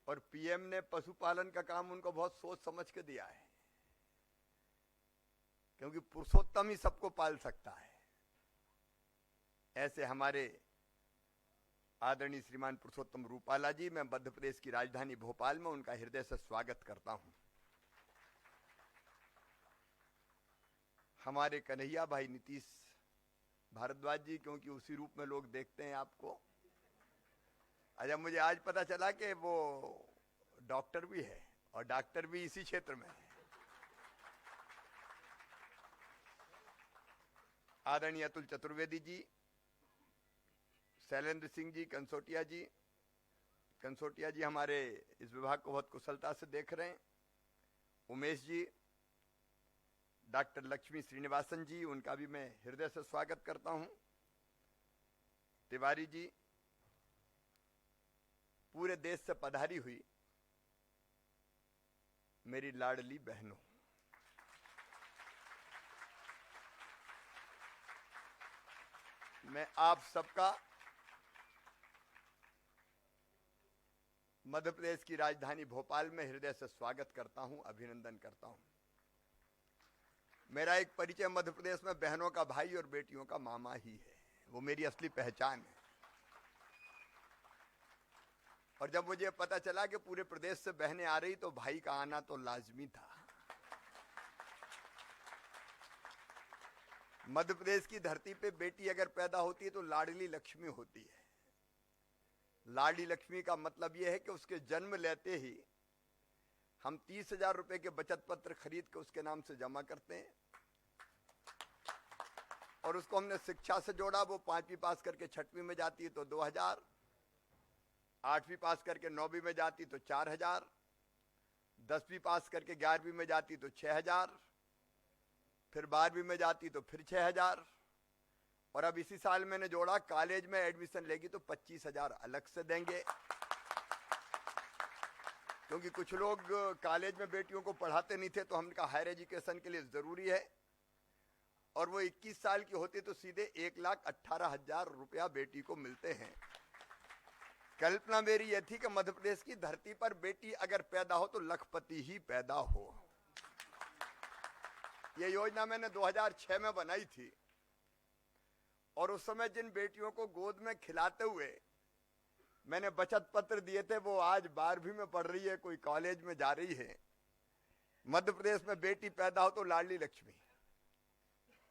और पीएम ने पशुपालन का काम उनको बहुत सोच समझ के दिया है, क्योंकि पुरुषोत्तम ही सबको पाल सकता है। ऐसे हमारे आदरणीय श्रीमान पुरुषोत्तम रूपाला जी, मैं मध्य प्रदेश की राजधानी भोपाल में उनका हृदय से स्वागत करता हूं। हमारे कन्हैया भाई नीतीश भारद्वाज जी, क्योंकि उसी रूप में लोग देखते हैं आपको। अच्छा, मुझे आज पता चला कि वो डॉक्टर भी है और डॉक्टर भी इसी क्षेत्र में है। आदरणीय अतुल चतुर्वेदी जी, शैलेंद्र सिंह जी, कंसोटिया जी हमारे इस विभाग को बहुत कुशलता से देख रहे हैं। उमेश जी, डॉक्टर लक्ष्मी श्रीनिवासन जी, उनका भी मैं हृदय से स्वागत करता हूं। तिवारी जी, पूरे देश से पधारी हुई मेरी लाडली बहनों, मैं आप सबका मध्य प्रदेश की राजधानी भोपाल में हृदय से स्वागत करता हूं, अभिनंदन करता हूं। मेरा एक परिचय मध्य प्रदेश में बहनों का भाई और बेटियों का मामा ही है, वो मेरी असली पहचान है। और जब मुझे पता चला कि पूरे प्रदेश से बहनें आ रही तो भाई का आना तो लाजमी था। मध्य प्रदेश की धरती पे बेटी अगर पैदा होती है तो लाडली लक्ष्मी होती है। लाडली लक्ष्मी का मतलब यह है कि उसके जन्म लेते ही हम 30,000 रुपए के बचत पत्र खरीद के उसके नाम से जमा करते हैं और उसको हमने शिक्षा से जोड़ा। वो 5वीं पास करके 6वीं में जाती है तो 2,000, 8वीं पास करके 9वीं में जाती तो 4,000, 10वीं पास करके 11वीं में जाती तो 6,000, फिर 12वीं में जाती तो फिर 6,000, और अब इसी साल मैंने जोड़ा कॉलेज में एडमिशन लेगी तो 25,000 अलग से देंगे, क्योंकि कुछ लोग कॉलेज में बेटियों को पढ़ाते नहीं थे तो हमने कहा हायर एजुकेशन के लिए जरूरी है। और वो 21 साल की होती तो सीधे 1,18,000 रुपया बेटी को मिलते हैं। कल्पना मेरी यह थी कि मध्य प्रदेश की धरती पर बेटी अगर पैदा हो तो लखपति ही पैदा हो। यह योजना मैंने 2006 में बनाई थी और उस समय जिन बेटियों को गोद में खिलाते हुए मैंने बचत पत्र दिए थे वो आज 12वीं में पढ़ रही है, कोई कॉलेज में जा रही है। मध्य प्रदेश में बेटी पैदा हो तो लाडली लक्ष्मी,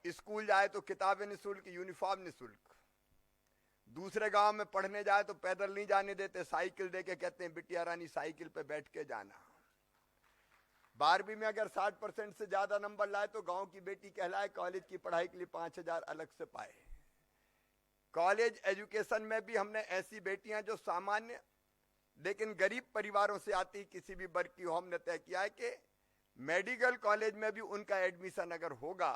स्कूल जाए तो किताबें निःशुल्क, यूनिफॉर्म निःशुल्क, दूसरे गांव में पढ़ने जाए तो पैदल नहीं जाने देते, साइकिल देके कहते हैं बिटिया रानी साइकिल पे बैठ के जाना। 12वीं में अगर 60% से ज्यादा नंबर लाए तो गांव की बेटी कहलाए, कॉलेज की पढ़ाई के लिए 5,000 अलग से पाए। कॉलेज एजुकेशन में भी हमने ऐसी बेटियां जो सामान्य लेकिन गरीब परिवारों से आती किसी भी वर्ग की हो, हमने तय किया है कि मेडिकल कॉलेज में भी उनका एडमिशन अगर होगा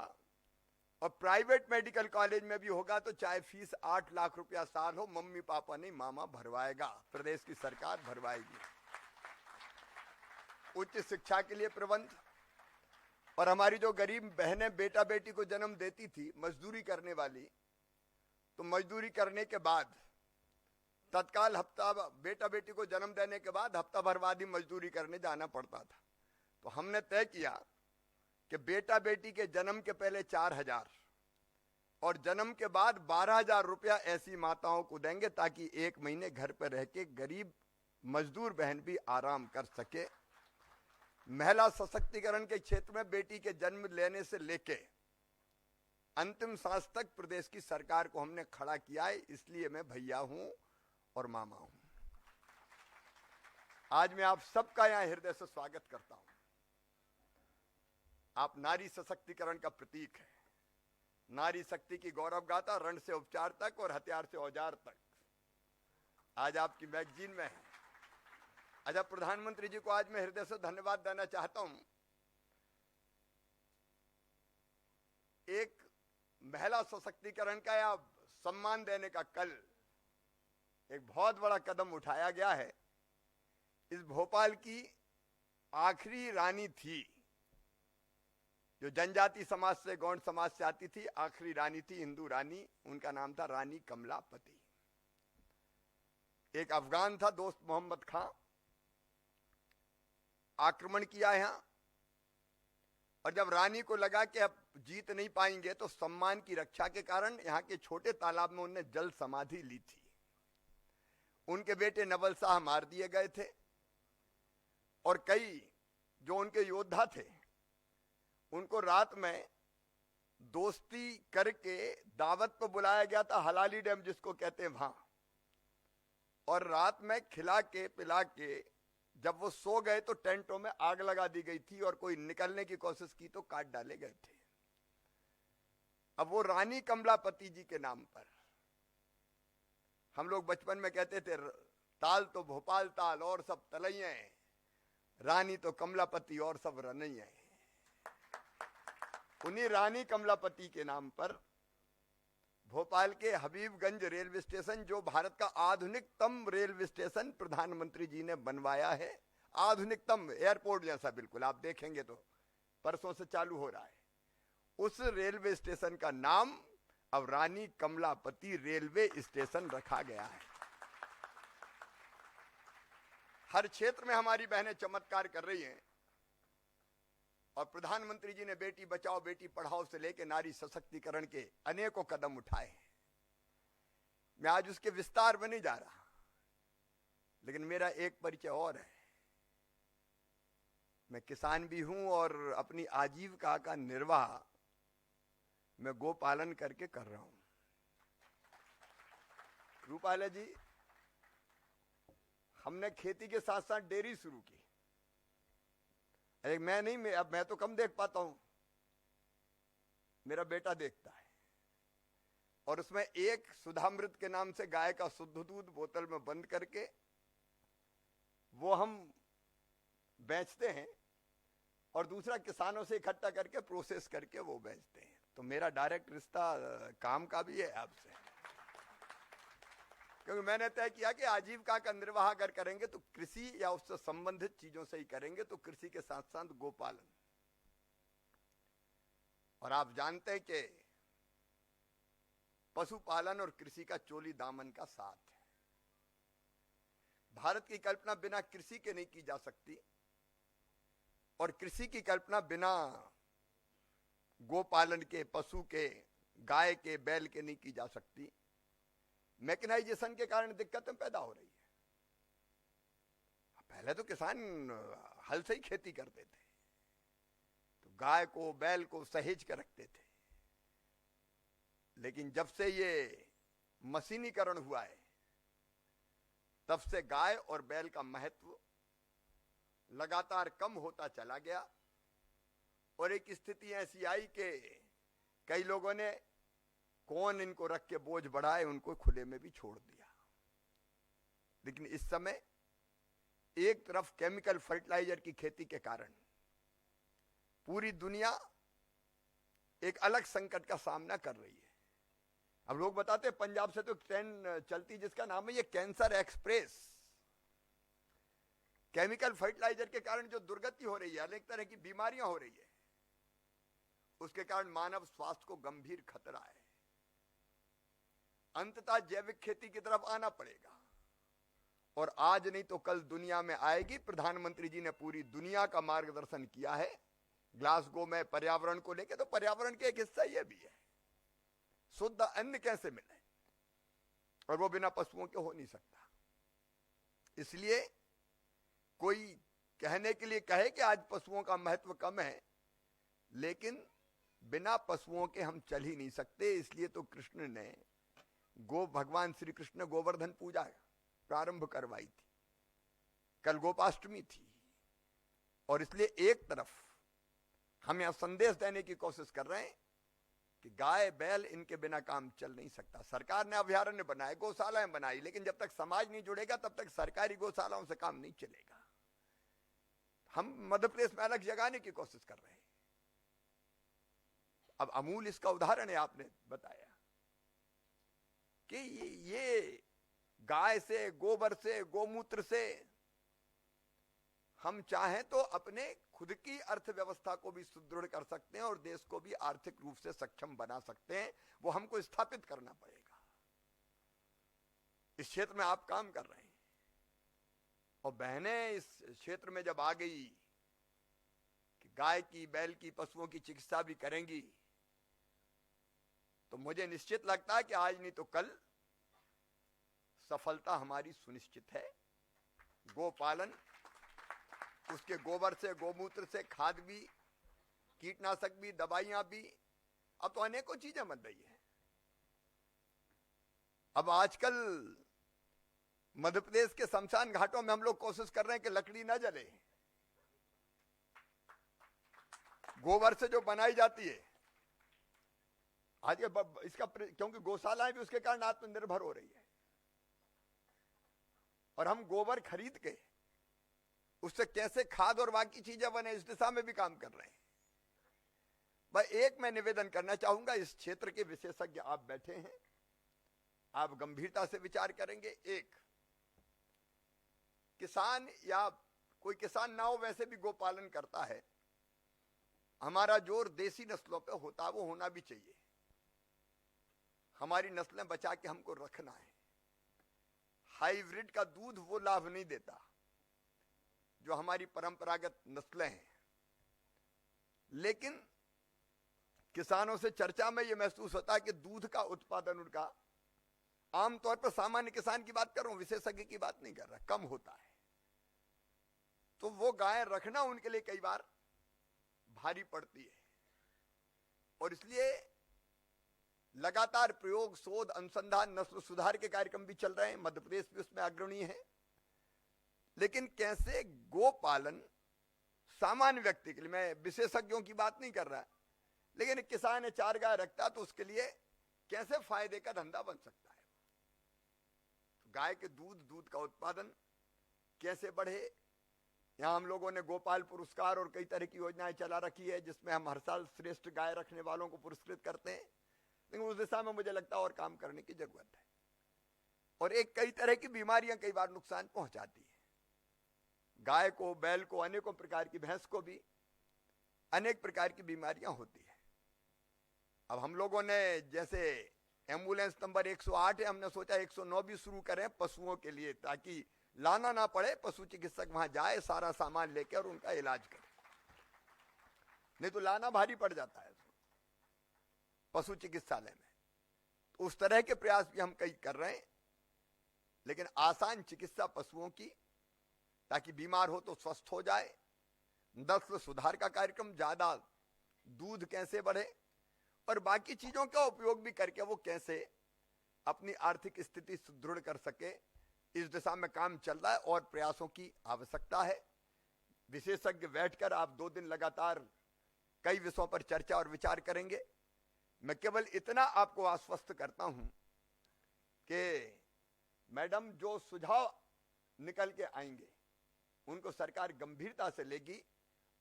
और प्राइवेट मेडिकल कॉलेज में भी होगा तो चाहे फीस 8 लाख रुपया साल हो, मम्मी पापा नहीं मामा भरवाएगा, प्रदेश की सरकार भरवाएगी। उच्च शिक्षा के लिए प्रबंध, और हमारी जो गरीब बहनें बेटा बेटी को जन्म देती थी मजदूरी करने वाली, तो मजदूरी करने के बाद तत्काल हफ्ता बेटा बेटी को जन्म देने के बाद हफ्ता भर बाद ही मजदूरी करने जाना पड़ता था। तो हमने तय किया कि बेटा बेटी के जन्म के पहले 4,000 और जन्म के बाद 12,000 रुपया ऐसी माताओं को देंगे ताकि 1 महीने घर पर रह के गरीब मजदूर बहन भी आराम कर सके। महिला सशक्तिकरण के क्षेत्र में बेटी के जन्म लेने से लेके अंतिम सांस तक प्रदेश की सरकार को हमने खड़ा किया है, इसलिए मैं भैया हूं और मामा हूं। आज मैं आप सबका यहां हृदय से स्वागत करता हूं। आप नारी सशक्तिकरण का प्रतीक है। नारी शक्ति की गौरव गाथा रण से उपचार तक और हथियार से औजार तक आज आपकी मैगजीन में है। अच्छा, प्रधानमंत्री जी को आज मैं हृदय से धन्यवाद देना चाहता हूं। एक महिला सशक्तिकरण का या सम्मान देने का कल एक बहुत बड़ा कदम उठाया गया है। इस भोपाल की आखिरी रानी थी जो जनजाति समाज से गौंड समाज से आती थी, आखिरी रानी थी, हिंदू रानी, उनका नाम था रानी कमलापति। एक अफगान था दोस्त मोहम्मद खां, आक्रमण किया यहां, और जब रानी को लगा कि अब जीत नहीं पाएंगे तो सम्मान की रक्षा के कारण यहां के छोटे तालाब में उन्होंने जल समाधि ली थी। उनके बेटे नवल शाह मार दिए गए थे और कई जो उनके योद्धा थे उनको रात में दोस्ती करके दावत पर बुलाया गया था, हलाली डैम जिसको कहते हैं वहां, और रात में खिला के पिला के जब वो सो गए तो टेंटों में आग लगा दी गई थी और कोई निकलने की कोशिश की तो काट डाले गए थे। अब वो रानी कमलापति जी के नाम पर हम लोग बचपन में कहते थे ताल तो भोपाल ताल और सब तलैया हैं, रानी तो कमलापति और सब रनैया हैं। उन्हीं रानी कमलापति के नाम पर भोपाल के हबीबगंज रेलवे स्टेशन, जो भारत का आधुनिकतम रेलवे स्टेशन प्रधानमंत्री जी ने बनवाया है, आधुनिकतम एयरपोर्ट जैसा बिल्कुल, आप देखेंगे तो परसों से चालू हो रहा है, उस रेलवे स्टेशन का नाम अब रानी कमलापति रेलवे स्टेशन रखा गया है। हर क्षेत्र में हमारी बहनें चमत्कार कर रही हैं और प्रधानमंत्री जी ने बेटी बचाओ बेटी पढ़ाओ से लेकर नारी सशक्तिकरण के अनेकों कदम उठाए हैं। मैं आज उसके विस्तार में नहीं जा रहा, लेकिन मेरा एक परिचय और है। मैं किसान भी हूं और अपनी आजीविका का निर्वाह मैं गोपालन करके कर रहा हूं। रूपाला जी, हमने खेती के साथ साथ डेयरी शुरू की। अरे अब मैं तो कम देख पाता हूं, मेरा बेटा देखता है, और उसमें एक सुधामृत के नाम से गाय का शुद्ध दूध बोतल में बंद करके वो हम बेचते हैं और दूसरा किसानों से इकट्ठा करके प्रोसेस करके वो बेचते हैं। तो मेरा डायरेक्ट रिश्ता काम का भी है आपसे, क्योंकि मैंने तय किया कि आजीविका का निर्वाह अगर करेंगे तो कृषि या उससे संबंधित चीजों से ही करेंगे, तो कृषि के साथ साथ गोपालन। और आप जानते हैं कि पशुपालन और कृषि का चोली दामन का साथ है। भारत की कल्पना बिना कृषि के नहीं की जा सकती और कृषि की कल्पना बिना गोपालन के, पशु के, गाय के, बैल के नहीं की जा सकती। मैकेनाइजेशन के कारण दिक्कतें पैदा हो रही है। पहले तो किसान हल से ही खेती करते थे, तो गाय को बैल को सहेज कर रखते थे, लेकिन जब से ये मशीनीकरण हुआ है तब से गाय और बैल का महत्व लगातार कम होता चला गया और एक स्थिति ऐसी आई कि कई लोगों ने कौन इनको रख के बोझ बढ़ाए, उनको खुले में भी छोड़ दिया। लेकिन इस समय एक तरफ केमिकल फर्टिलाइजर की खेती के कारण पूरी दुनिया एक अलग संकट का सामना कर रही है। अब लोग बताते हैं पंजाब से तो ट्रेन चलती जिसका नाम है ये कैंसर एक्सप्रेस। केमिकल फर्टिलाइजर के कारण जो दुर्गति हो रही है, अनेक तरह की बीमारियां हो रही है, उसके कारण मानव स्वास्थ्य को गंभीर खतरा है। अंततः जैविक खेती की तरफ आना पड़ेगा और आज नहीं तो कल दुनिया में आएगी। प्रधानमंत्री जी ने पूरी दुनिया का मार्गदर्शन किया है ग्लासगो में पर्यावरण को लेकर, तो पर्यावरण के एक हिस्सा यह भी है शुद्ध अन्न कैसे मिले, और वो बिना पशुओं के हो नहीं सकता। इसलिए कोई कहने के लिए कहे कि आज पशुओं का महत्व कम है, लेकिन बिना पशुओं के हम चल ही नहीं सकते। इसलिए तो कृष्ण ने भगवान श्री कृष्ण ने गोवर्धन पूजा प्रारंभ करवाई थी। कल गोपाष्टमी थी और इसलिए एक तरफ हम यहां संदेश देने की कोशिश कर रहे हैं कि गाय बैल इनके बिना काम चल नहीं सकता। सरकार ने अभयारण्य बनाए, गौशालाएं बनाई, लेकिन जब तक समाज नहीं जुड़ेगा तब तक सरकारी गौशालाओं से काम नहीं चलेगा। हम मध्य प्रदेश में अलग जगाने की कोशिश कर रहे हैं। अब अमूल इसका उदाहरण है। आपने बताया कि ये गाय से, गोबर से, गोमूत्र से हम चाहें तो अपने खुद की अर्थव्यवस्था को भी सुदृढ़ कर सकते हैं और देश को भी आर्थिक रूप से सक्षम बना सकते हैं। वो हमको स्थापित करना पड़ेगा। इस क्षेत्र में आप काम कर रहे हैं और बहनें इस क्षेत्र में जब आ गई गाय की, बैल की, पशुओं की चिकित्सा भी करेंगी, तो मुझे निश्चित लगता है कि आज नहीं तो कल सफलता हमारी सुनिश्चित है। गोपालन, उसके गोबर से, गोमूत्र से खाद भी, कीटनाशक भी, दवाइयां भी, अब तो अनेकों चीजें बन रही है। अब आजकल मध्य प्रदेश के शमशान घाटों में हम लोग कोशिश कर रहे हैं कि लकड़ी ना जले, गोबर से जो बनाई जाती है आज के इसका, क्योंकि गौशालाएं भी उसके कारण आत्मनिर्भर हो रही है, और हम गोबर खरीद के उससे कैसे खाद और बाकी चीजें बने इस दिशा में भी काम कर रहे हैं। भाई एक मैं निवेदन करना चाहूंगा, इस क्षेत्र के विशेषज्ञ आप बैठे हैं, आप गंभीरता से विचार करेंगे। एक किसान या कोई किसान ना हो, वैसे भी गोपालन करता है, हमारा जोर देसी नस्लों पे होता है, वो होना भी चाहिए। हमारी नस्लें बचा के हमको रखना है। हाइब्रिड का दूध वो लाभ नहीं देता जो हमारी परंपरागत नस्लें हैं। लेकिन किसानों से चर्चा में यह महसूस होता है कि दूध का उत्पादन उनका, आमतौर पर सामान्य किसान की बात कर रहा हूं, विशेषज्ञ की बात नहीं कर रहा, कम होता है। तो वो गाय रखना उनके लिए कई बार भारी पड़ती है, और इसलिए लगातार प्रयोग, शोध, अनुसंधान, नस्ल सुधार के कार्यक्रम भी चल रहे हैं। मध्य प्रदेश भी उसमें अग्रणी है। लेकिन कैसे गोपालन सामान्य व्यक्ति के लिए, मैं विशेषज्ञों की बात नहीं कर रहा, लेकिन एक किसान है, 4 गाय रखता, तो उसके लिए कैसे फायदे का धंधा बन सकता है। तो गाय के दूध का उत्पादन कैसे बढ़े। यहां हम लोगों ने गोपाल पुरस्कार और कई तरह की योजनाएं चला रखी है, जिसमें हम हर साल श्रेष्ठ गाय रखने वालों को पुरस्कृत करते हैं। लेकिन उस दिशा में मुझे लगता है और काम करने की जरूरत है। और एक कई तरह की बीमारियां कई बार नुकसान पहुंचाती है गाय को, बैल को, अनेकों प्रकार की, भैंस को भी अनेक प्रकार की बीमारियां होती है। अब हम लोगों ने जैसे एम्बुलेंस नंबर 108 है, हमने सोचा 109 भी शुरू करें पशुओं के लिए, ताकि लाना ना पड़े, पशु चिकित्सक वहां जाए, सारा सामान लेकर और उनका इलाज करे। नहीं तो लाना भारी पड़ जाता है पशु चिकित्सालय में। तो उस तरह के प्रयास भी हम कई कर रहे हैं, लेकिन आसान चिकित्सा पशुओं की, ताकि बीमार हो तो स्वस्थ हो जाए। नस्ल सुधार का कार्यक्रम, ज्यादा दूध कैसे बढ़े, और बाकी चीजों का उपयोग भी करके वो कैसे अपनी आर्थिक स्थिति सुदृढ़ कर सके, इस दिशा में काम चल रहा है और प्रयासों की आवश्यकता है। विशेषज्ञ बैठकर आप 2 दिन लगातार कई विषयों पर चर्चा और विचार करेंगे। मैं केवल इतना आपको आश्वस्त करता हूं कि मैडम जो सुझाव निकल के आएंगे उनको सरकार गंभीरता से लेगी,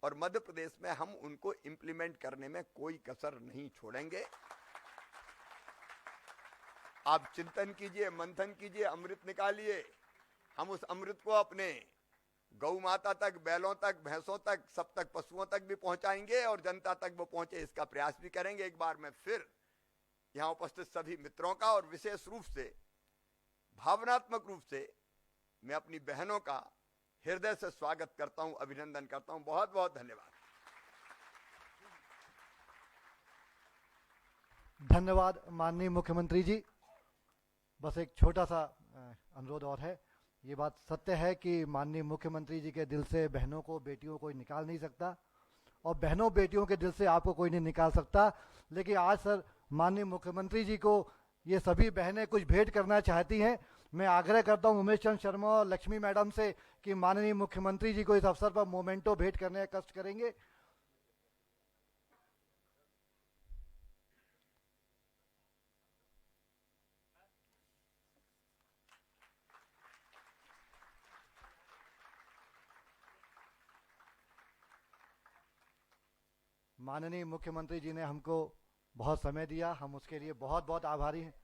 और मध्य प्रदेश में हम उनको इंप्लीमेंट करने में कोई कसर नहीं छोड़ेंगे। आप चिंतन कीजिए, मंथन कीजिए, अमृत निकालिए। हम उस अमृत को अपने गौ माता तक, बैलों तक, भैंसों तक, सब तक, पशुओं तक भी पहुंचाएंगे, और जनता तक वो पहुंचे इसका प्रयास भी करेंगे। एक बार मैं फिर यहां उपस्थित सभी मित्रों का, और विशेष रूप से भावनात्मक रूप से मैं अपनी बहनों का हृदय से स्वागत करता हूं, अभिनंदन करता हूं। बहुत बहुत धन्यवाद। धन्यवाद माननीय मुख्यमंत्री जी। बस एक छोटा सा अनुरोध और है। ये बात सत्य है कि माननीय मुख्यमंत्री जी के दिल से बहनों को, बेटियों को निकाल नहीं सकता, और बहनों बेटियों के दिल से आपको कोई नहीं निकाल सकता। लेकिन आज सर माननीय मुख्यमंत्री जी को ये सभी बहनें कुछ भेंट करना चाहती हैं। मैं आग्रह करता हूं उमेश चंद शर्मा और लक्ष्मी मैडम से कि माननीय मुख्यमंत्री जी को इस अवसर पर मोमेंटो भेंट करने का कष्ट करेंगे। माननीय मुख्यमंत्री जी ने हमको बहुत समय दिया, हम उसके लिए बहुत बहुत आभारी हैं।